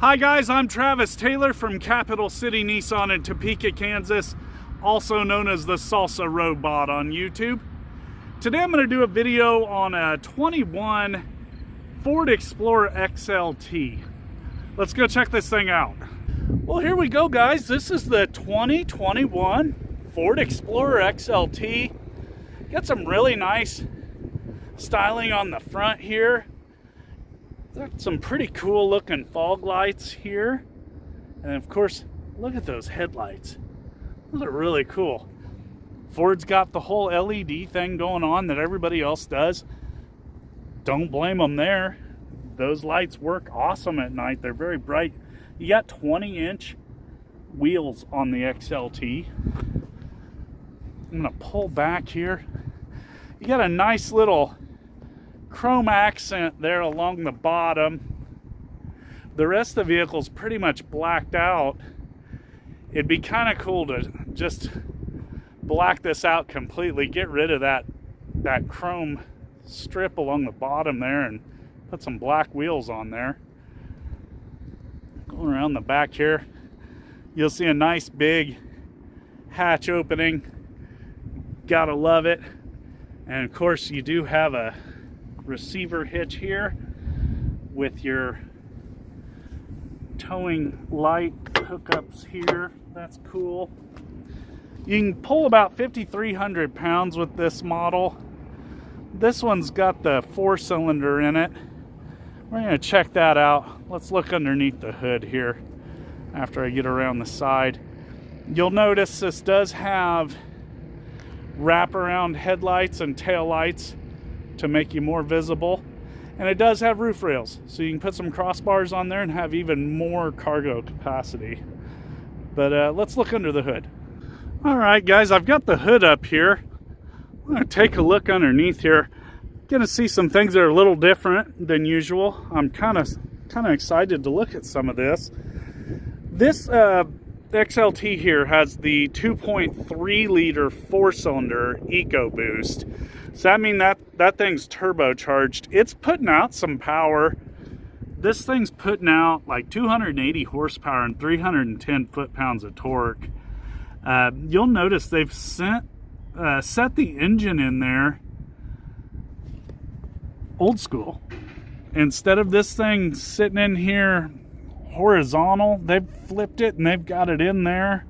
Hi guys, I'm Travis Taylor from Capital City Nissan in Topeka, Kansas, also known as the Salsa Robot on YouTube. Today I'm going to do a video on a 21 Ford Explorer XLT. Let's go check this thing out. Well, here we go guys. This is the 2021 Ford Explorer XLT. Got some really nice styling on the front here. Got some pretty cool looking fog lights here. And of course, look at those headlights. Those are really cool. Ford's got the whole LED thing going on that everybody else does. Don't blame them there. Those lights work awesome at night. They're very bright. You got 20-inch wheels on the XLT. I'm gonna pull back here. You got a nice little chrome accent there along the bottom. The rest of the vehicle's pretty much blacked out. It'd be kind of cool to just black this out completely, get rid of that chrome strip along the bottom there and put some black wheels on there. Going around the back here, you'll see a nice big hatch opening. Gotta love it. And of course you do have a receiver hitch here with your towing light hookups here. That's cool. You can pull about 5,300 pounds with this model. This one's got the 4-cylinder in it. We're going to check that out. Let's look underneath the hood here after I get around the side. You'll notice this does have wraparound headlights and tail lights to make you more visible, and it does have roof rails, so you can put some crossbars on there and have even more cargo capacity. But let's look under the hood. All right guys, I've got the hood up here. I'm going to take a look underneath here. Gonna see some things that are a little different than usual. I'm kind of excited to look at some of this. This XLT here has the 2.3 liter 4-cylinder EcoBoost. So that means that thing's turbocharged. It's putting out some power. This thing's putting out like 280 horsepower and 310 foot-pounds of torque. You'll notice they've set the engine in there old school. Instead of this thing sitting in here horizontal, they've flipped it and they've got it in there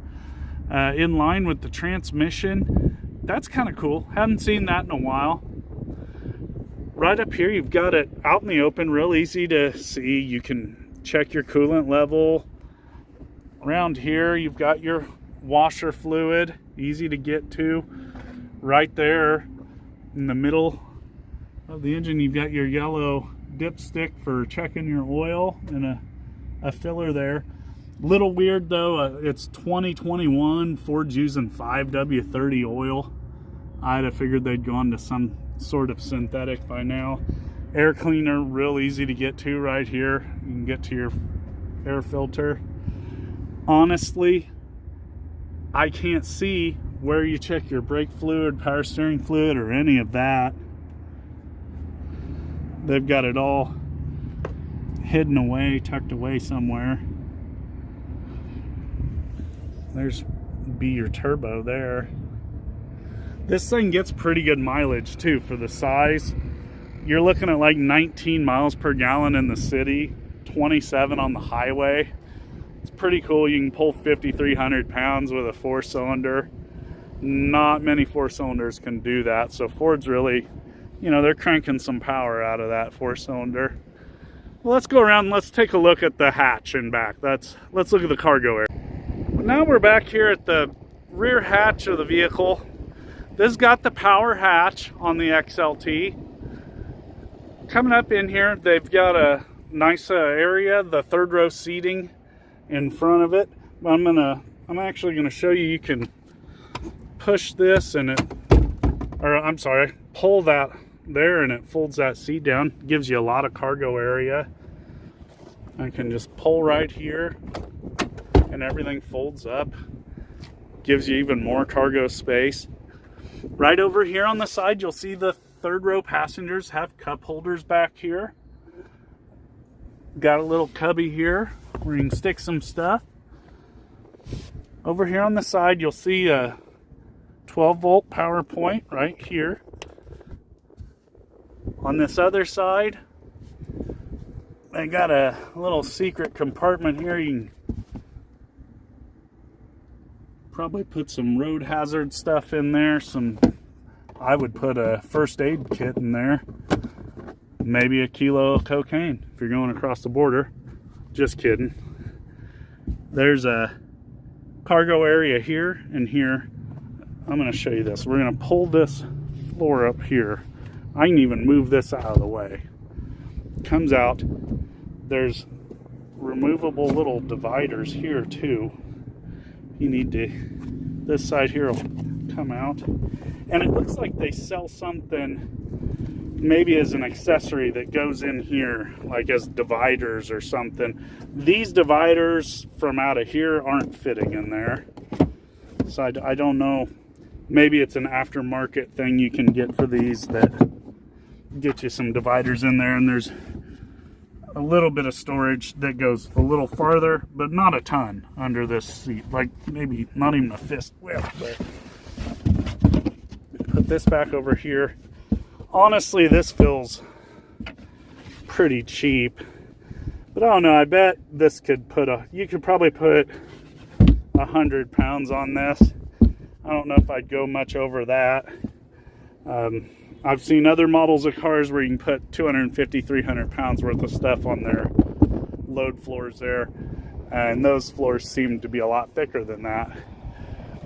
in line with the transmission. That's kind of cool. Haven't seen that in a while. Right up here, you've got it out in the open, real easy to see. You can check your coolant level. Around here, you've got your washer fluid, easy to get to. Right there in the middle of the engine, you've got your yellow dipstick for checking your oil and a filler there. Little weird though, it's 2021, Ford's using 5W30 oil. I'd have figured they'd gone to some sort of synthetic by now. Air cleaner, real easy to get to right here. You can get to your air filter. Honestly, I can't see where you check your brake fluid, power steering fluid, or any of that. They've got it all hidden away, tucked away somewhere. There's be your turbo there. This thing gets pretty good mileage too for the size. You're looking at like 19 miles per gallon in the city, 27 on the highway. It's pretty cool. You can pull 5,300 pounds with a 4-cylinder. Not many 4-cylinders can do that. So Ford's really, you know, they're cranking some power out of that 4-cylinder. Well, let's go around and let's take a look at the hatch in back. Let's look at the cargo area. Now we're back here at the rear hatch of the vehicle. This has got the power hatch on the XLT. Coming up in here, they've got a nice area, the third row seating in front of it. I'm actually gonna show you. You can push this and pull that there and it folds that seat down. Gives you a lot of cargo area. I can just pull right here and everything folds up. Gives you even more cargo space. Right over here on the side, you'll see the third row passengers have cup holders back here. Got a little cubby here where you can stick some stuff. Over here on the side, you'll see a 12-volt power point right here. On this other side, they got a little secret compartment here. You can probably put some road hazard stuff in there. I would put a first aid kit in there. Maybe a kilo of cocaine if you're going across the border. Just kidding. There's a cargo area here and here. I'm going to show you this. We're going to pull this floor up here. I can even move this out of the way. Comes out. There's removable little dividers here too. You need to, this side here will come out. And it looks like they sell something maybe as an accessory that goes in here, like as dividers or something. These dividers from out of here aren't fitting in there. So I don't know. Maybe it's an aftermarket thing you can get for these that get you some dividers in there. And there's a little bit of storage that goes a little farther, but not a ton under this seat. Like maybe not even a fist width. But put this back over here. Honestly, this feels pretty cheap, but I don't know. I bet this could you could probably put 100 pounds on this. I don't know if I'd go much over that. I've seen other models of cars where you can put 250, 300 pounds worth of stuff on their load floors there, and those floors seem to be a lot thicker than that.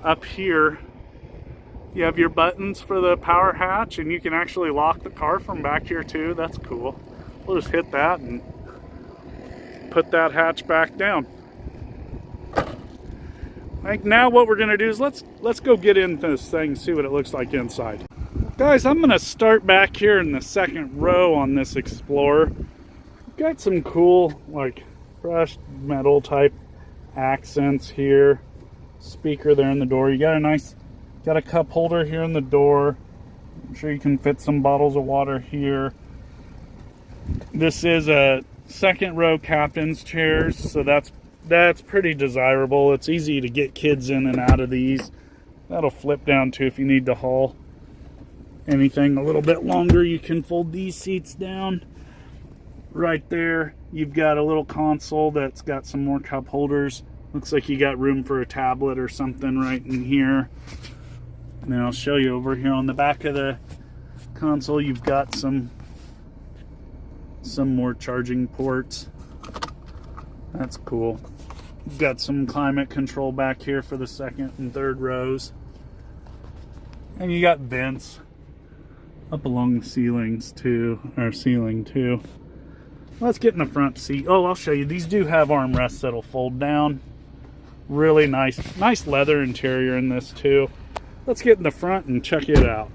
Up here, you have your buttons for the power hatch, and you can actually lock the car from back here too. That's cool. We'll just hit that and put that hatch back down. I think now what we're going to do is let's go get into this thing and see what it looks like inside. Guys, I'm going to start back here in the second row on this Explorer. Got some cool like brushed metal type accents here. Speaker there in the door. You got a cup holder here in the door. I'm sure you can fit some bottles of water here. This is a second row captain's chairs, so that's pretty desirable. It's easy to get kids in and out of these. That'll flip down too if you need to haul anything a little bit longer. You can fold these seats down. Right there, you've got a little console that's got some more cup holders. Looks like you got room for a tablet or something right in here. And then I'll show you over here on the back of the console, you've got some more charging ports. That's cool. You've got some climate control back here for the second and third rows. And you got vents up along the ceiling too. Let's get in the front seat. Oh, I'll show you. These do have armrests that'll fold down. Really nice leather interior in this too. Let's get in the front and check it out.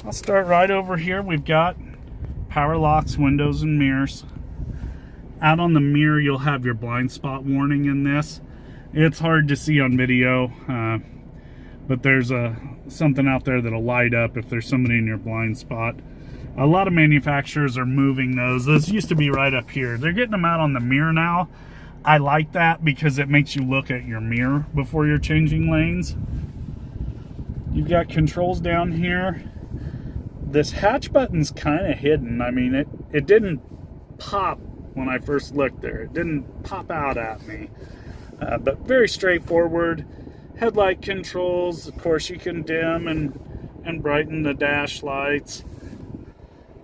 I'll start right over here. We've got power locks, windows, and mirrors. Out on the mirror, you'll have your blind spot warning in this. It's hard to see on video, but there's something out there that'll light up if there's somebody in your blind spot. A lot of manufacturers are moving those. Those used to be right up here. They're getting them out on the mirror now. I like that because it makes you look at your mirror before you're changing lanes. You've got controls down here. This hatch button's kind of hidden. I mean, it didn't pop when I first looked there. It didn't pop out at me. But very straightforward. Headlight controls. Of course, you can dim and brighten the dash lights.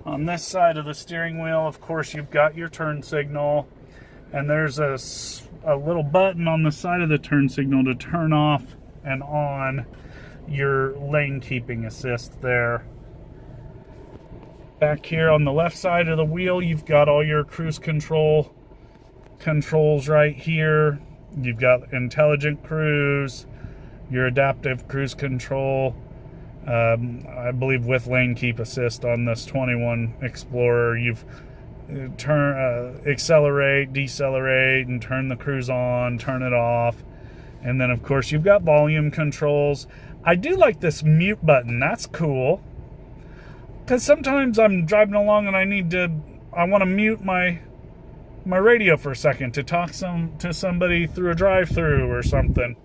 On this side of the steering wheel, of course, you've got your turn signal. And there's a little button on the side of the turn signal to turn off and on your lane keeping assist there. Back here on the left side of the wheel, you've got all your cruise control controls right here. You've got intelligent cruise, your adaptive cruise control, I believe with lane keep assist on this 21 Explorer. You've accelerate, decelerate, and turn the cruise on, turn it off. And then of course you've got volume controls. I do like this mute button, that's cool. Because sometimes I'm driving along and I want to mute my radio for a second to talk to somebody through a drive-through or something.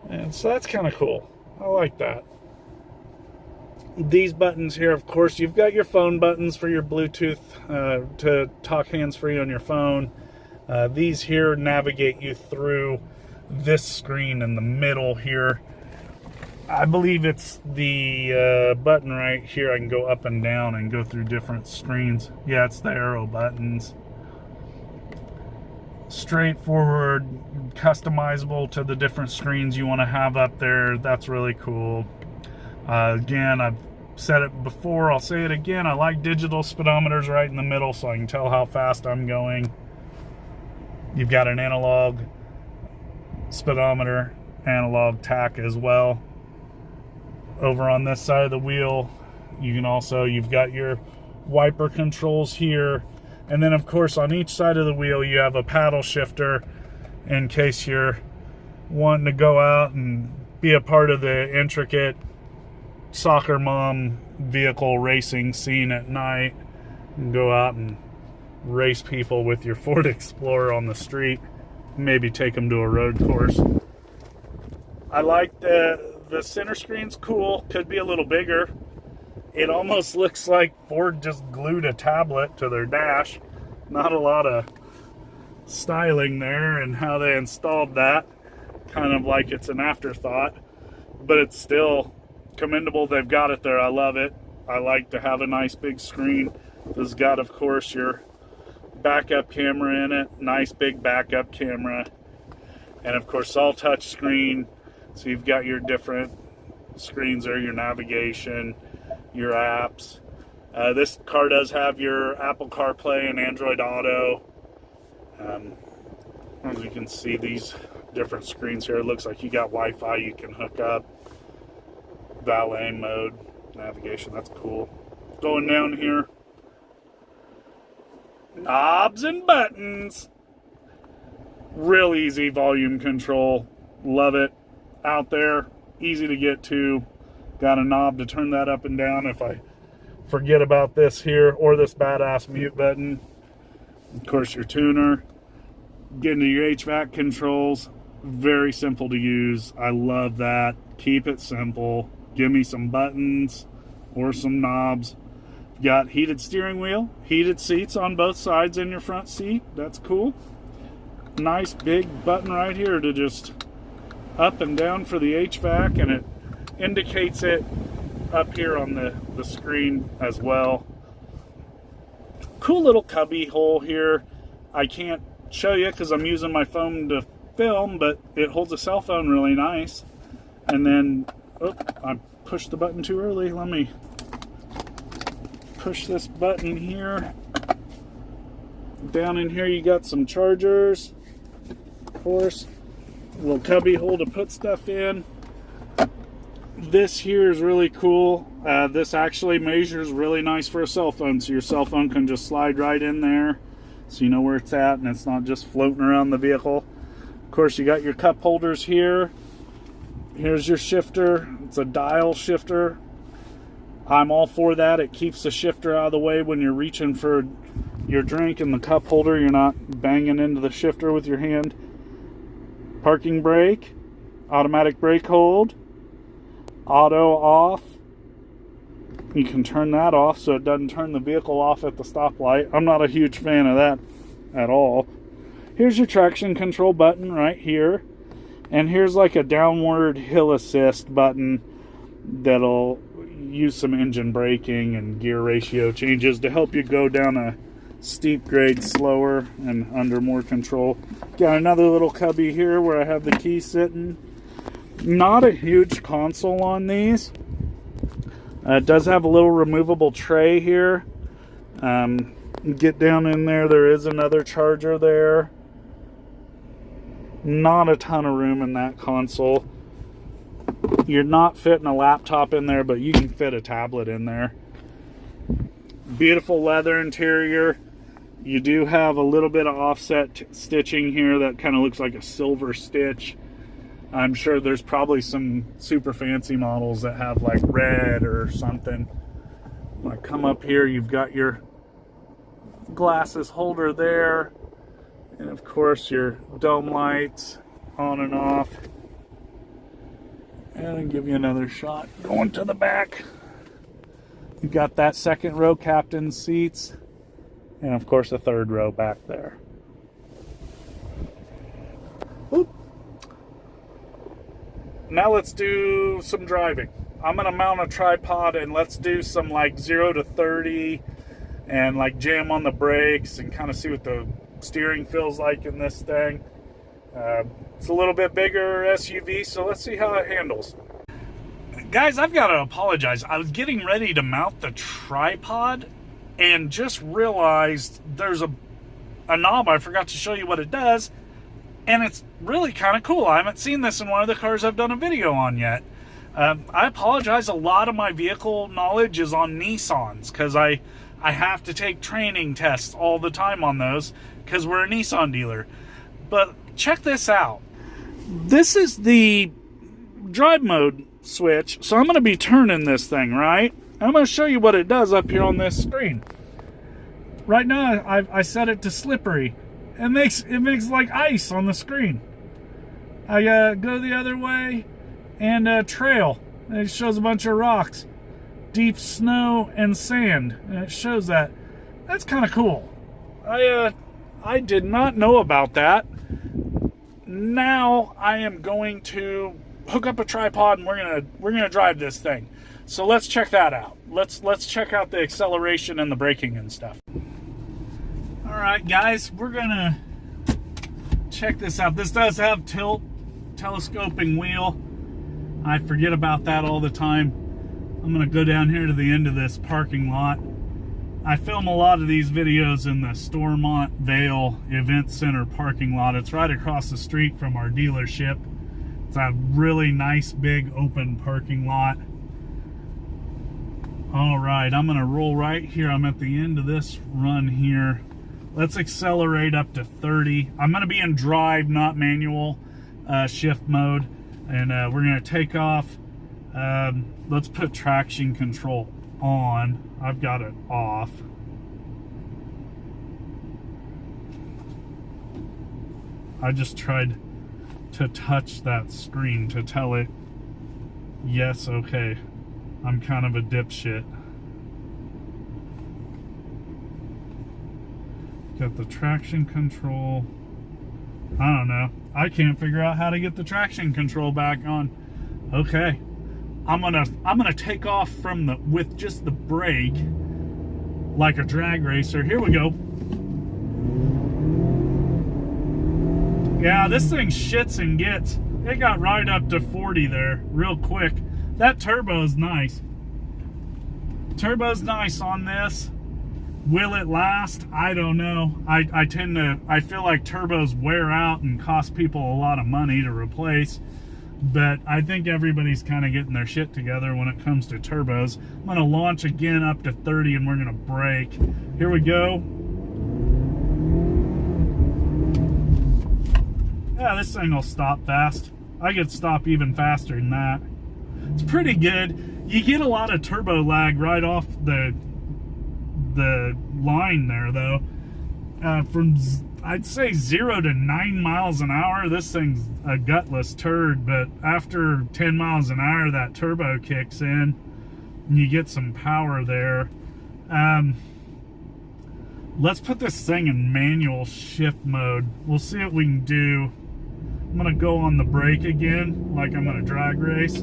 And so that's kind of cool. I like that. These buttons here, of course, you've got your phone buttons for your Bluetooth to talk hands-free on your phone. These here navigate you through this screen in the middle here. I believe it's the button right here. I can go up and down and go through different screens. Yeah, it's the arrow buttons. Straightforward, customizable to the different screens you want to have up there. That's really cool. Again, I've said it before, I'll say it again. I like digital speedometers right in the middle so I can tell how fast I'm going. You've got an analog speedometer, analog tach as well. Over on this side of the wheel, you've got your wiper controls here. And then, of course, on each side of the wheel, you have a paddle shifter in case you're wanting to go out and be a part of the intricate soccer mom vehicle racing scene at night and go out and race people with your Ford Explorer on the street. Maybe take them to a road course. I like the center screen's cool. Could be a little bigger. It almost looks like Ford just glued a tablet to their dash. Not a lot of styling there and how they installed that. Kind of like it's an afterthought. But it's still commendable they've got it there. I love it. I like to have a nice big screen. This has got, of course, your backup camera in it. Nice big backup camera. And, of course, all touch screen. So you've got your different screens there, your navigation, your apps. This car does have your Apple CarPlay and Android Auto. As you can see, these different screens here, it looks like you got Wi-Fi you can hook up. Valet mode, navigation, that's cool. Going down here, knobs and buttons. Real easy volume control. Love it. Out there, easy to get to. Got a knob to turn that up and down if I forget about this here, or this badass mute button. Of course, your tuner. Getting to your HVAC controls. Very simple to use. I love that. Keep it simple. Give me some buttons or some knobs. Got heated steering wheel, heated seats on both sides in your front seat. That's cool. Nice big button right here to just up and down for the HVAC, and it indicates it up here on the screen as well. Cool little cubby hole here. I can't show you because I'm using my phone to film, but it holds a cell phone really nice. And then, oh, I pushed the button too early. Let me push this button here. Down in here you got some chargers, of course. A little cubby hole to put stuff in. This here is really cool. This actually measures really nice for a cell phone, so your cell phone can just slide right in there so you know where it's at and it's not just floating around the vehicle. Of course, you got your cup holders here. Here's your shifter. It's a dial shifter. I'm all for that. It keeps the shifter out of the way when you're reaching for your drink in the cup holder. You're not banging into the shifter with your hand. Parking brake, automatic brake hold, auto off. You can turn that off so it doesn't turn the vehicle off at the stoplight. I'm not a huge fan of that at all. Here's your traction control button right here. And here's like a downward hill assist button that'll use some engine braking and gear ratio changes to help you go down a steep grade slower and under more control. Got another little cubby here where I have the key sitting. Not a huge console on these. It does have a little removable tray here. Get down in there, there is another charger there. Not a ton of room in that console. You're not fitting a laptop in there, but you can fit a tablet in there. Beautiful leather interior. You do have a little bit of offset stitching here that kind of looks like a silver stitch. I'm sure there's probably some super fancy models that have like red or something. When I come up here, you've got your glasses holder there, and of course your dome lights on and off. And I'll give you another shot going to the back. You've got that second row captain's seats, and of course a third row back there. Oop. Now let's do some driving. I'm gonna mount a tripod and let's do some like 0 to 30 and like jam on the brakes and kind of see what the steering feels like in this thing. It's a little bit bigger SUV, so let's see how it handles. Guys, I've got to apologize. I was getting ready to mount the tripod and just realized there's a knob. I forgot to show you what it does, and it's really kind of cool. I haven't seen this in one of the cars I've done a video on yet. I apologize. A lot of my vehicle knowledge is on Nissans because I have to take training tests all the time on those because we're a Nissan dealer. But check this out. This is the drive mode switch. So I'm going to be turning this thing, right? I'm going to show you what it does up here on this screen. Right now, I set it to slippery. It makes like ice on the screen. I go the other way and trail. It shows a bunch of rocks, deep snow and sand, and it shows that. That's kind of cool. I did not know about that. Now I am going to hook up a tripod and we're gonna drive this thing. So let's check that out. Let's check out the acceleration and the braking and stuff. All right, guys, we're gonna check this out. This does have tilt, telescoping wheel. I forget about that all the time. I'm gonna go down here to the end of this parking lot. I film a lot of these videos in the Stormont Vale Event Center parking lot. It's right across the street from our dealership. It's a really nice big open parking lot. All right, I'm gonna roll right here. I'm at the end of this run here. Let's accelerate up to 30. I'm gonna be in drive, not manual shift mode. And we're gonna take off. Let's put traction control on. I've got it off. I just tried to touch that screen to tell it, yes, okay. I'm kind of a dipshit. Got the traction control. I don't know. I can't figure out how to get the traction control back on. Okay. I'm gonna take off from with just the brake like a drag racer. Here we go. Yeah, this thing shits and gets. It got right up to 40 there real quick. That turbo's nice. Turbo's nice on this. Will it last? I don't know. I feel like turbos wear out and cost people a lot of money to replace. But I think everybody's kind of getting their shit together when it comes to turbos. I'm going to launch again up to 30 and we're going to brake. Here we go. Yeah, this thing will stop fast. I could stop even faster than that. It's pretty good. You get a lot of turbo lag right off the line there, though. From I'd say 0 to 9 miles an hour, this thing's a gutless turd, but after 10 miles an hour, that turbo kicks in and you get some power there. Let's put this thing in manual shift mode. We'll see what we can do. I'm gonna go on the brake again, like I'm gonna drag race.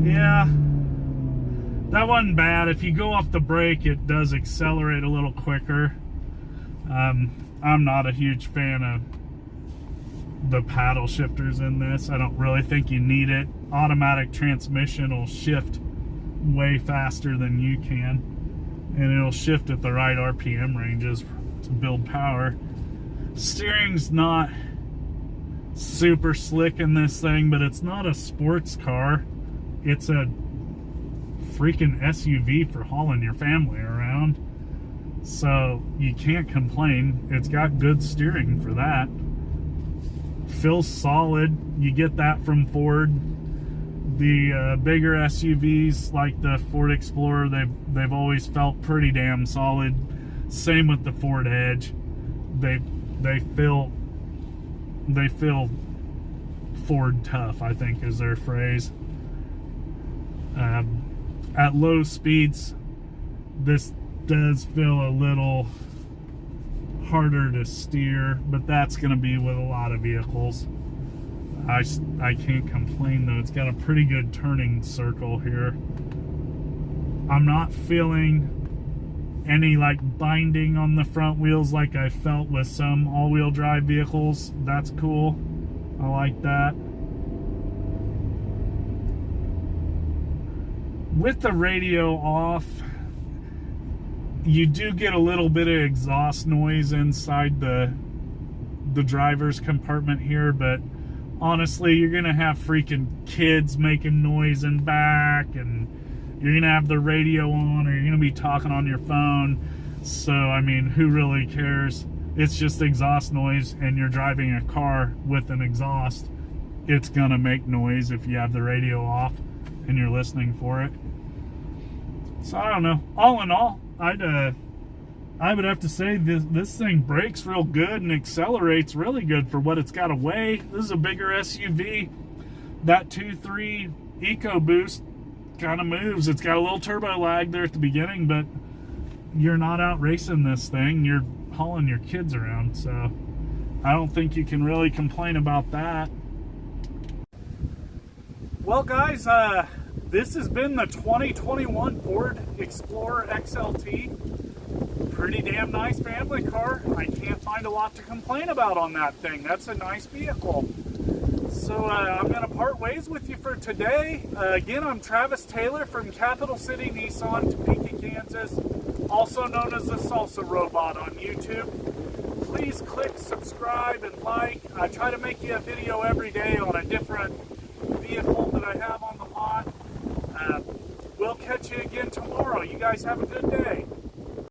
Yeah, that wasn't bad. If you go off the brake, it does accelerate a little quicker. I'm not a huge fan of the paddle shifters in this. I don't really think you need it. Automatic transmission will shift way faster than you can, and it'll shift at the right RPM ranges to build power. Steering's not super slick in this thing, but it's not a sports car. It's a freaking SUV for hauling your family around. So you can't complain. It's got good steering for that. feels solid. You get that from Ford. The bigger SUVs like the Ford Explorer, they've always felt pretty damn solid. Same with the Ford Edge. They feel Ford tough, I think is their phrase. At low speeds, this does feel a little harder to steer, but that's going to be with a lot of vehicles. I can't complain though. It's got a pretty good turning circle here. I'm not feeling any like binding on the front wheels like I felt with some all-wheel drive vehicles. That's cool. I like that. With the radio off, you do get a little bit of exhaust noise inside the driver's compartment here, but honestly, you're gonna have freaking kids making noise in back, and you're gonna have the radio on, or you're gonna be talking on your phone. So I mean, who really cares? It's just exhaust noise, and you're driving a car with an exhaust. It's gonna make noise if you have the radio off and you're listening for it. So I don't know. All in all, I would have to say this thing brakes real good and accelerates really good for what it's got to weigh. This is a bigger SUV. That 2.3 EcoBoost kind of moves. It's got a little turbo lag there at the beginning, but you're not out racing this thing. You're hauling your kids around, so I don't think you can really complain about that. Well, guys, this has been the 2021 Ford Explorer XLT. Pretty damn nice family car. I can't find a lot to complain about on that thing. That's a nice vehicle. So I'm going to part ways with you for today. Again, I'm Travis Taylor from Capital City Nissan, Topeka, Kansas, also known as the Salsa Robot on YouTube. Please click subscribe and like. I try to make you a video every day on a different vehicle that I have on the lot. We'll catch you again tomorrow. You guys have a good day.